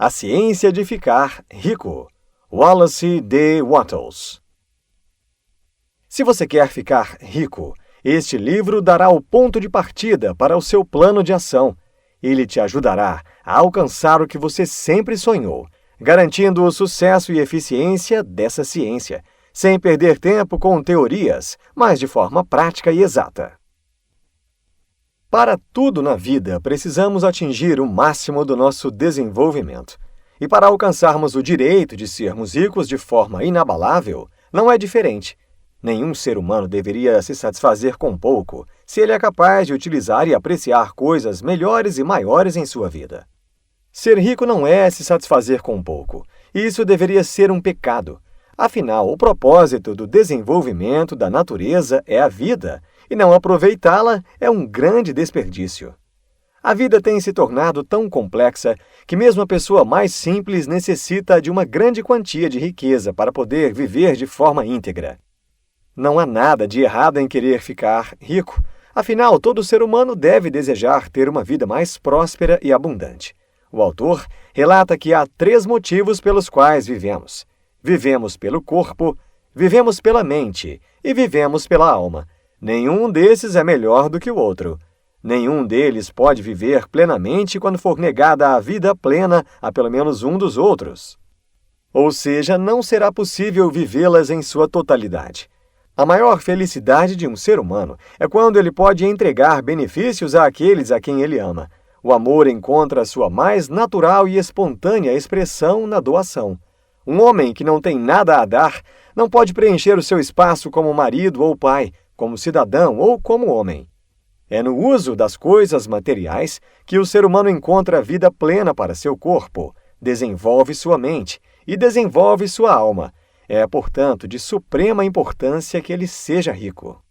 A Ciência de Ficar Rico, Wallace D. Wattles. Se você quer ficar rico, este livro dará o ponto de partida para o seu plano de ação. Ele te ajudará a alcançar o que você sempre sonhou, garantindo o sucesso e eficiência dessa ciência, sem perder tempo com teorias, mas de forma prática e exata. Para tudo na vida, precisamos atingir o máximo do nosso desenvolvimento. E para alcançarmos o direito de sermos ricos de forma inabalável, não é diferente. Nenhum ser humano deveria se satisfazer com pouco, se ele é capaz de utilizar e apreciar coisas melhores e maiores em sua vida. Ser rico não é se satisfazer com pouco. Isso deveria ser um pecado. Afinal, o propósito do desenvolvimento da natureza é a vida, e não aproveitá-la é um grande desperdício. A vida tem se tornado tão complexa que mesmo a pessoa mais simples necessita de uma grande quantia de riqueza para poder viver de forma íntegra. Não há nada de errado em querer ficar rico. Afinal, todo ser humano deve desejar ter uma vida mais próspera e abundante. O autor relata que há 3 motivos pelos quais vivemos. Vivemos pelo corpo, vivemos pela mente e vivemos pela alma. Nenhum desses é melhor do que o outro. Nenhum deles pode viver plenamente quando for negada a vida plena a pelo menos um dos outros. Ou seja, não será possível vivê-las em sua totalidade. A maior felicidade de um ser humano é quando ele pode entregar benefícios àqueles a quem ele ama. O amor encontra sua mais natural e espontânea expressão na doação. Um homem que não tem nada a dar não pode preencher o seu espaço como marido ou pai, como cidadão ou como homem. É no uso das coisas materiais que o ser humano encontra a vida plena para seu corpo, desenvolve sua mente e desenvolve sua alma. É, portanto, de suprema importância que ele seja rico.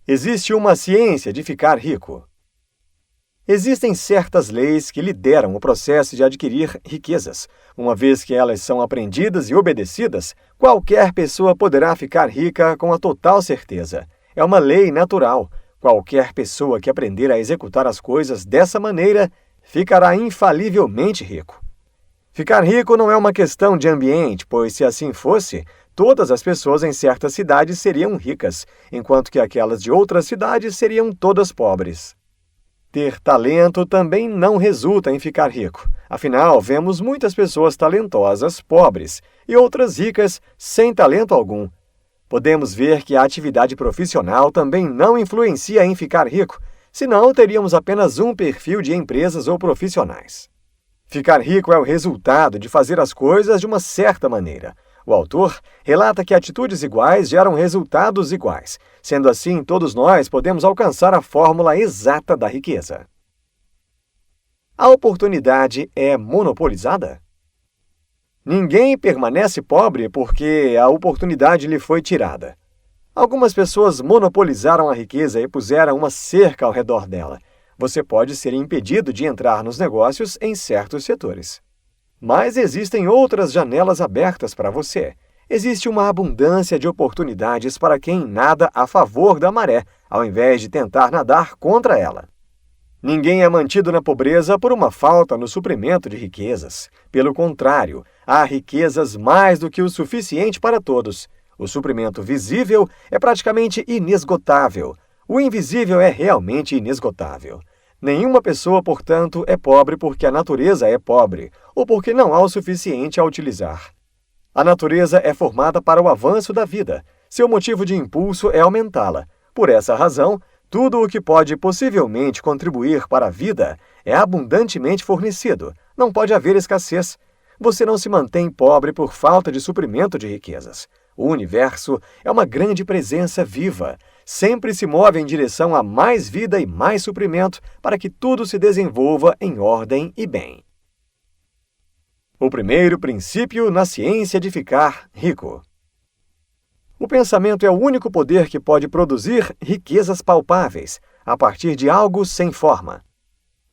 Existe uma ciência de ficar rico. Existem certas leis que lideram o processo de adquirir riquezas. Uma vez que elas são aprendidas e obedecidas, qualquer pessoa poderá ficar rica com a total certeza. É uma lei natural. Qualquer pessoa que aprender a executar as coisas dessa maneira ficará infalivelmente rico. Ficar rico não é uma questão de ambiente, pois se assim fosse, todas as pessoas em certas cidades seriam ricas, enquanto que aquelas de outras cidades seriam todas pobres. Ter talento também não resulta em ficar rico. Afinal, vemos muitas pessoas talentosas pobres e outras ricas sem talento algum. Podemos ver que a atividade profissional também não influencia em ficar rico, senão teríamos apenas um perfil de empresas ou profissionais. Ficar rico é o resultado de fazer as coisas de uma certa maneira. O autor relata que atitudes iguais geram resultados iguais. Sendo assim, todos nós podemos alcançar a fórmula exata da riqueza. A oportunidade é monopolizada? Ninguém permanece pobre porque a oportunidade lhe foi tirada. Algumas pessoas monopolizaram a riqueza e puseram uma cerca ao redor dela. Você pode ser impedido de entrar nos negócios em certos setores. Mas existem outras janelas abertas para você. Existe uma abundância de oportunidades para quem nada a favor da maré, ao invés de tentar nadar contra ela. Ninguém é mantido na pobreza por uma falta no suprimento de riquezas. Pelo contrário, há riquezas mais do que o suficiente para todos. O suprimento visível é praticamente inesgotável. O invisível é realmente inesgotável. Nenhuma pessoa, portanto, é pobre porque a natureza é pobre, ou porque não há o suficiente a utilizar. A natureza é formada para o avanço da vida. Seu motivo de impulso é aumentá-la. Por essa razão, tudo o que pode possivelmente contribuir para a vida é abundantemente fornecido. Não pode haver escassez. Você não se mantém pobre por falta de suprimento de riquezas. O universo é uma grande presença viva. Sempre se move em direção a mais vida e mais suprimento para que tudo se desenvolva em ordem e bem. O primeiro princípio na ciência de ficar rico. O pensamento é o único poder que pode produzir riquezas palpáveis, a partir de algo sem forma.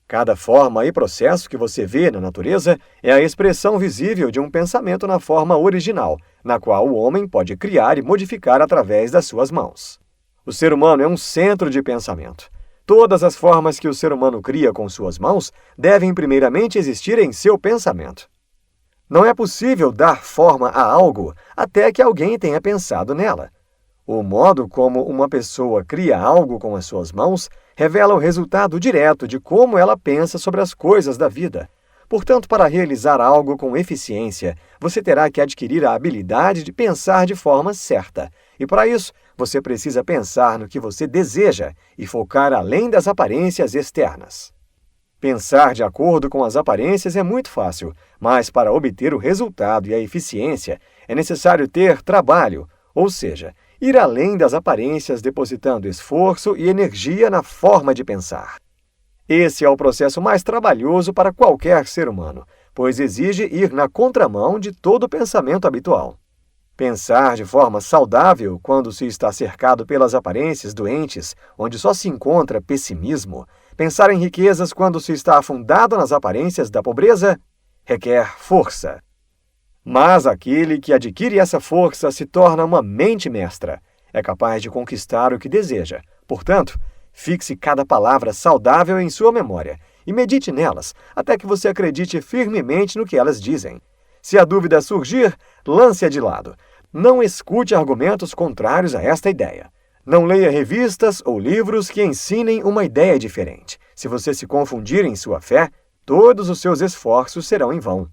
Cada forma e processo que você vê na natureza é a expressão visível de um pensamento na forma original, na qual o homem pode criar e modificar através das suas mãos. O ser humano é um centro de pensamento. Todas as formas que o ser humano cria com suas mãos devem primeiramente existir em seu pensamento. Não é possível dar forma a algo até que alguém tenha pensado nela. O modo como uma pessoa cria algo com as suas mãos revela o resultado direto de como ela pensa sobre as coisas da vida. Portanto, para realizar algo com eficiência, você terá que adquirir a habilidade de pensar de forma certa. E para isso, você precisa pensar no que você deseja e focar além das aparências externas. Pensar de acordo com as aparências é muito fácil, mas para obter o resultado e a eficiência, é necessário ter trabalho, ou seja, ir além das aparências depositando esforço e energia na forma de pensar. Esse é o processo mais trabalhoso para qualquer ser humano, pois exige ir na contramão de todo o pensamento habitual. Pensar de forma saudável, quando se está cercado pelas aparências doentes, onde só se encontra pessimismo, pensar em riquezas quando se está afundado nas aparências da pobreza, requer força. Mas aquele que adquire essa força se torna uma mente mestra. É capaz de conquistar o que deseja. Portanto, fixe cada palavra saudável em sua memória e medite nelas até que você acredite firmemente no que elas dizem. Se a dúvida surgir, lance-a de lado. Não escute argumentos contrários a esta ideia. Não leia revistas ou livros que ensinem uma ideia diferente. Se você se confundir em sua fé, todos os seus esforços serão em vão.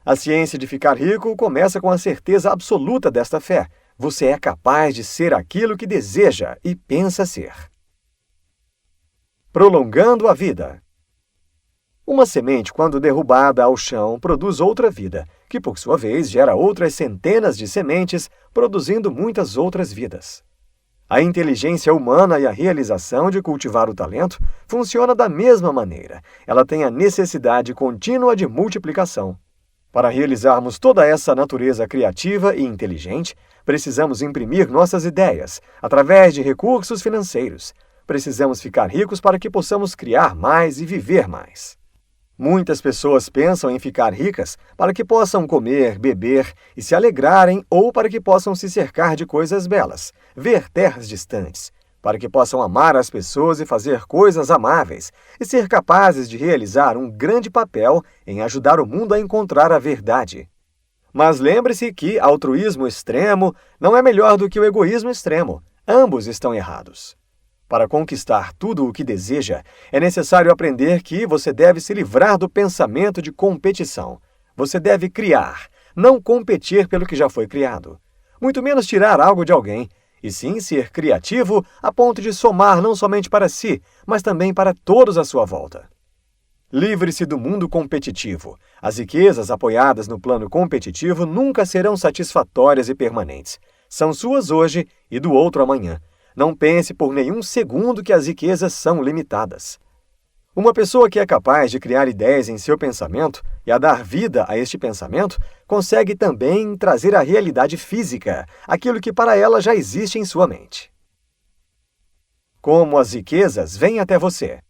A ciência de ficar rico começa com a certeza absoluta desta fé. Você é capaz de ser aquilo que deseja e pensa ser. Prolongando a vida. Uma semente, quando derrubada ao chão, produz outra vida, que por sua vez gera outras centenas de sementes, produzindo muitas outras vidas. A inteligência humana e a realização de cultivar o talento funciona da mesma maneira. Ela tem a necessidade contínua de multiplicação. Para realizarmos toda essa natureza criativa e inteligente, precisamos imprimir nossas ideias, através de recursos financeiros. Precisamos ficar ricos para que possamos criar mais e viver mais. Muitas pessoas pensam em ficar ricas para que possam comer, beber e se alegrarem ou para que possam se cercar de coisas belas, ver terras distantes, para que possam amar as pessoas e fazer coisas amáveis e ser capazes de realizar um grande papel em ajudar o mundo a encontrar a verdade. Mas lembre-se que altruísmo extremo não é melhor do que o egoísmo extremo. Ambos estão errados. Para conquistar tudo o que deseja, é necessário aprender que você deve se livrar do pensamento de competição. Você deve criar, não competir pelo que já foi criado. Muito menos tirar algo de alguém, e sim ser criativo a ponto de somar não somente para si, mas também para todos à sua volta. Livre-se do mundo competitivo. As riquezas apoiadas no plano competitivo nunca serão satisfatórias e permanentes. São suas hoje e do outro amanhã. Não pense por nenhum segundo que as riquezas são limitadas. Uma pessoa que é capaz de criar ideias em seu pensamento e a dar vida a este pensamento, consegue também trazer à realidade física aquilo que para ela já existe em sua mente. Como as riquezas vêm até você.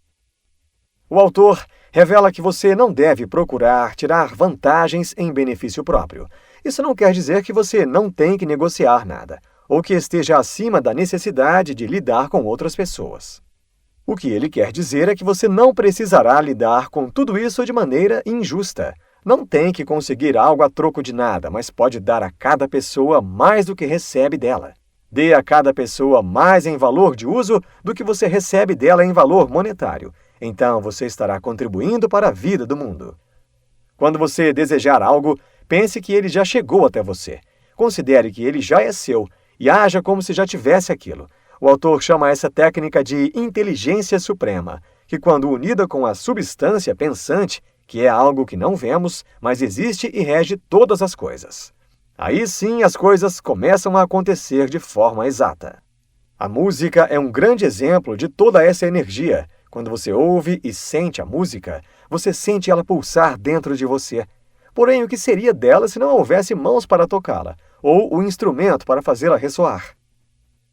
O autor revela que você não deve procurar tirar vantagens em benefício próprio. Isso não quer dizer que você não tem que negociar nada, ou que esteja acima da necessidade de lidar com outras pessoas. O que ele quer dizer é que você não precisará lidar com tudo isso de maneira injusta. Não tem que conseguir algo a troco de nada, mas pode dar a cada pessoa mais do que recebe dela. Dê a cada pessoa mais em valor de uso do que você recebe dela em valor monetário. Então você estará contribuindo para a vida do mundo. Quando você desejar algo, pense que ele já chegou até você. Considere que ele já é seu e haja como se já tivesse aquilo. O autor chama essa técnica de inteligência suprema, que quando unida com a substância pensante, que é algo que não vemos, mas existe e rege todas as coisas. Aí sim as coisas começam a acontecer de forma exata. A música é um grande exemplo de toda essa energia. Quando você ouve e sente a música, você sente ela pulsar dentro de você. Porém, o que seria dela se não houvesse mãos para tocá-la, ou o instrumento para fazê-la ressoar?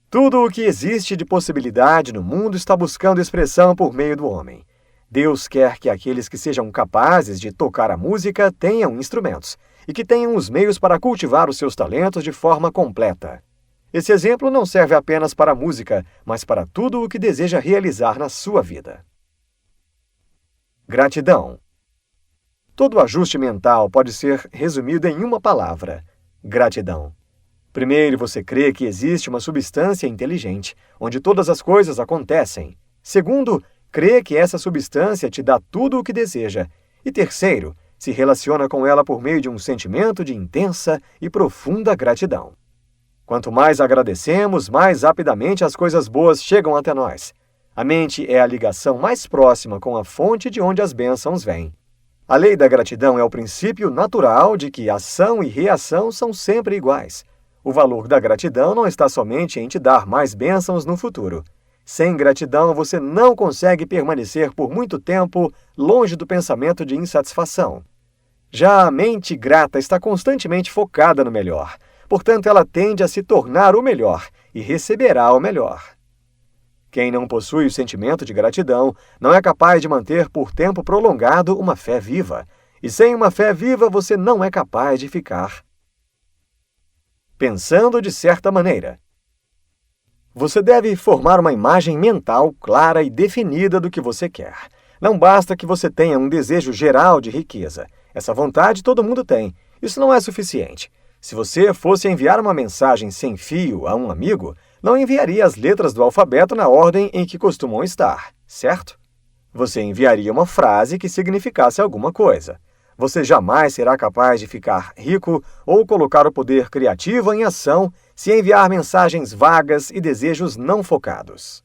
Tudo o que existe de possibilidade no mundo está buscando expressão por meio do homem. Deus quer que aqueles que sejam capazes de tocar a música tenham instrumentos e que tenham os meios para cultivar os seus talentos de forma completa. Esse exemplo não serve apenas para a música, mas para tudo o que deseja realizar na sua vida. Gratidão. Todo ajuste mental pode ser resumido em uma palavra: gratidão. Primeiro, você crê que existe uma substância inteligente, onde todas as coisas acontecem. Segundo, crê que essa substância te dá tudo o que deseja. E terceiro, se relaciona com ela por meio de um sentimento de intensa e profunda gratidão. Quanto mais agradecemos, mais rapidamente as coisas boas chegam até nós. A mente é a ligação mais próxima com a fonte de onde as bênçãos vêm. A lei da gratidão é o princípio natural de que ação e reação são sempre iguais. O valor da gratidão não está somente em te dar mais bênçãos no futuro. Sem gratidão, você não consegue permanecer por muito tempo longe do pensamento de insatisfação. Já a mente grata está constantemente focada no melhor. Portanto, ela tende a se tornar o melhor e receberá o melhor. Quem não possui o sentimento de gratidão não é capaz de manter por tempo prolongado uma fé viva. E sem uma fé viva, você não é capaz de ficar. Pensando de certa maneira. Você deve formar uma imagem mental clara e definida do que você quer. Não basta que você tenha um desejo geral de riqueza. Essa vontade todo mundo tem. Isso não é suficiente. Se você fosse enviar uma mensagem sem fio a um amigo, não enviaria as letras do alfabeto na ordem em que costumam estar, certo? Você enviaria uma frase que significasse alguma coisa. Você jamais será capaz de ficar rico ou colocar o poder criativo em ação se enviar mensagens vagas e desejos não focados.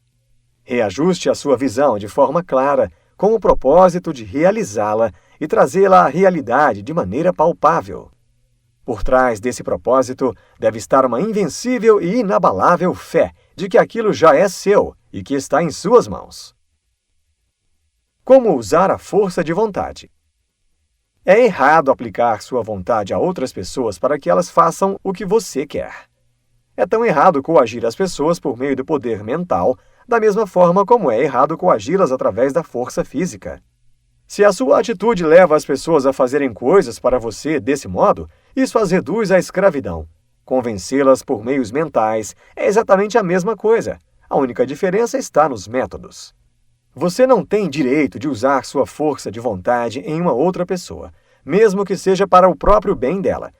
Reajuste a sua visão de forma clara, com o propósito de realizá-la e trazê-la à realidade de maneira palpável. Por trás desse propósito deve estar uma invencível e inabalável fé de que aquilo já é seu e que está em suas mãos. Como usar a força de vontade? É errado aplicar sua vontade a outras pessoas para que elas façam o que você quer. É tão errado coagir as pessoas por meio do poder mental, da mesma forma como é errado coagi-las através da força física. Se a sua atitude leva as pessoas a fazerem coisas para você desse modo, isso as reduz à escravidão. Convencê-las por meios mentais é exatamente a mesma coisa. A única diferença está nos métodos. Você não tem direito de usar sua força de vontade em uma outra pessoa, mesmo que seja para o próprio bem dela.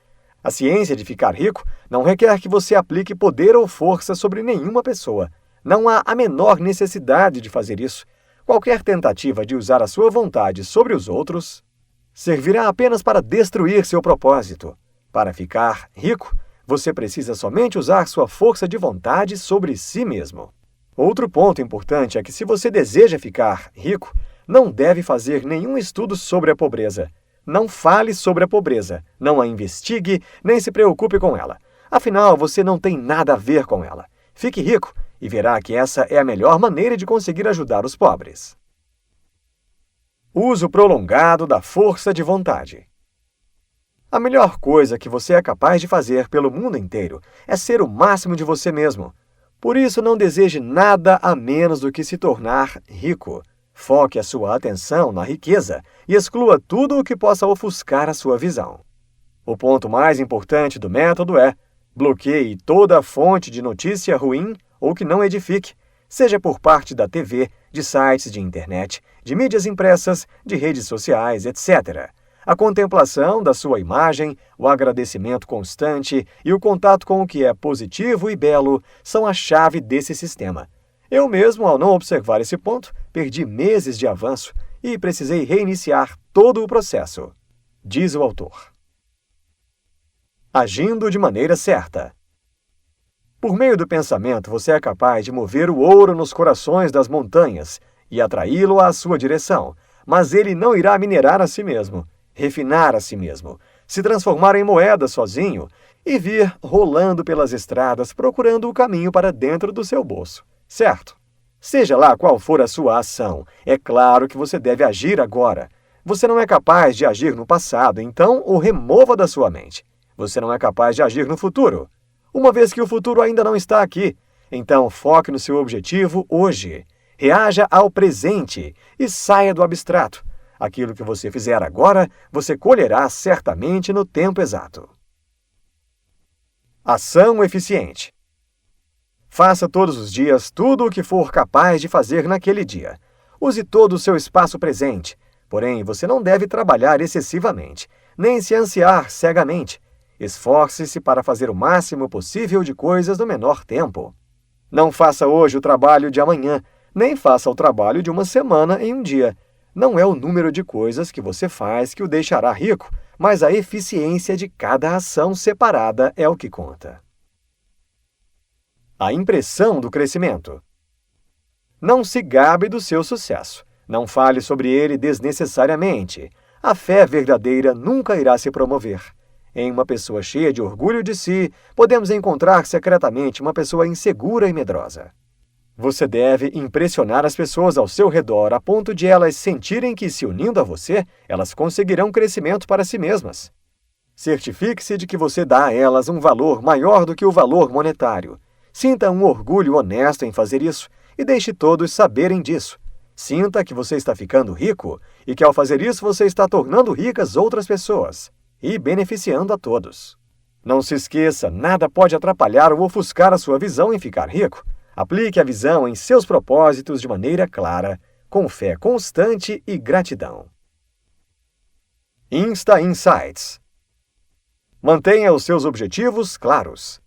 A ciência de ficar rico não requer que você aplique poder ou força sobre nenhuma pessoa. Não há a menor necessidade de fazer isso. Qualquer tentativa de usar a sua vontade sobre os outros servirá apenas para destruir seu propósito. Para ficar rico, você precisa somente usar sua força de vontade sobre si mesmo. Outro ponto importante é que se você deseja ficar rico, não deve fazer nenhum estudo sobre a pobreza. Não fale sobre a pobreza, não a investigue, nem se preocupe com ela. Afinal, você não tem nada a ver com ela. Fique rico e verá que essa é a melhor maneira de conseguir ajudar os pobres. Uso prolongado da força de vontade. A melhor coisa que você é capaz de fazer pelo mundo inteiro é ser o máximo de você mesmo. Por isso, não deseje nada a menos do que se tornar rico. Foque a sua atenção na riqueza e exclua tudo o que possa ofuscar a sua visão. O ponto mais importante do método é: bloqueie toda fonte de notícia ruim ou que não edifique, seja por parte da TV, de sites de internet, de mídias impressas, de redes sociais, etc. A contemplação da sua imagem, o agradecimento constante e o contato com o que é positivo e belo são a chave desse sistema. Eu mesmo, ao não observar esse ponto, perdi meses de avanço e precisei reiniciar todo o processo, diz o autor. Agindo de maneira certa. Por meio do pensamento, você é capaz de mover o ouro nos corações das montanhas e atraí-lo à sua direção, mas ele não irá minerar a si mesmo, refinar a si mesmo, se transformar em moeda sozinho e vir rolando pelas estradas procurando o caminho para dentro do seu bolso, certo? Seja lá qual for a sua ação, é claro que você deve agir agora. Você não é capaz de agir no passado, então o remova da sua mente. Você não é capaz de agir no futuro, uma vez que o futuro ainda não está aqui. Então, foque no seu objetivo hoje. Reaja ao presente e saia do abstrato. Aquilo que você fizer agora, você colherá certamente no tempo exato. Ação eficiente. Faça todos os dias tudo o que for capaz de fazer naquele dia. Use todo o seu espaço presente, porém você não deve trabalhar excessivamente, nem se ansiar cegamente. Esforce-se para fazer o máximo possível de coisas no menor tempo. Não faça hoje o trabalho de amanhã, nem faça o trabalho de uma semana em um dia. Não é o número de coisas que você faz que o deixará rico, mas a eficiência de cada ação separada é o que conta. A impressão do crescimento. Não se gabe do seu sucesso. Não fale sobre ele desnecessariamente. A fé verdadeira nunca irá se promover. Em uma pessoa cheia de orgulho de si, podemos encontrar secretamente uma pessoa insegura e medrosa. Você deve impressionar as pessoas ao seu redor a ponto de elas sentirem que, se unindo a você, elas conseguirão crescimento para si mesmas. Certifique-se de que você dá a elas um valor maior do que o valor monetário. Sinta um orgulho honesto em fazer isso e deixe todos saberem disso. Sinta que você está ficando rico e que, ao fazer isso, você está tornando ricas outras pessoas e beneficiando a todos. Não se esqueça, nada pode atrapalhar ou ofuscar a sua visão em ficar rico. Aplique a visão em seus propósitos de maneira clara, com fé constante e gratidão. Insta Insights. Mantenha os seus objetivos claros.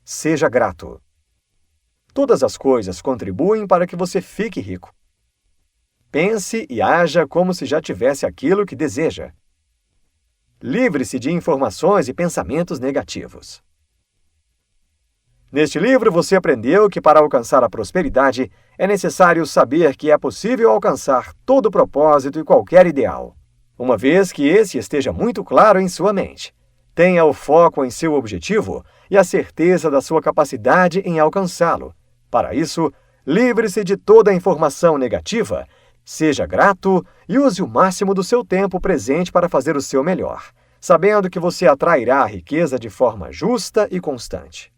Seja grato. Todas as coisas contribuem para que você fique rico. Pense e haja como se já tivesse aquilo que deseja. Livre-se de informações e pensamentos negativos. Neste livro, você aprendeu que para alcançar a prosperidade é necessário saber que é possível alcançar todo propósito e qualquer ideal, uma vez que esse esteja muito claro em sua mente. Tenha o foco em seu objetivo e a certeza da sua capacidade em alcançá-lo. Para isso, livre-se de toda a informação negativa, seja grato e use o máximo do seu tempo presente para fazer o seu melhor, sabendo que você atrairá a riqueza de forma justa e constante.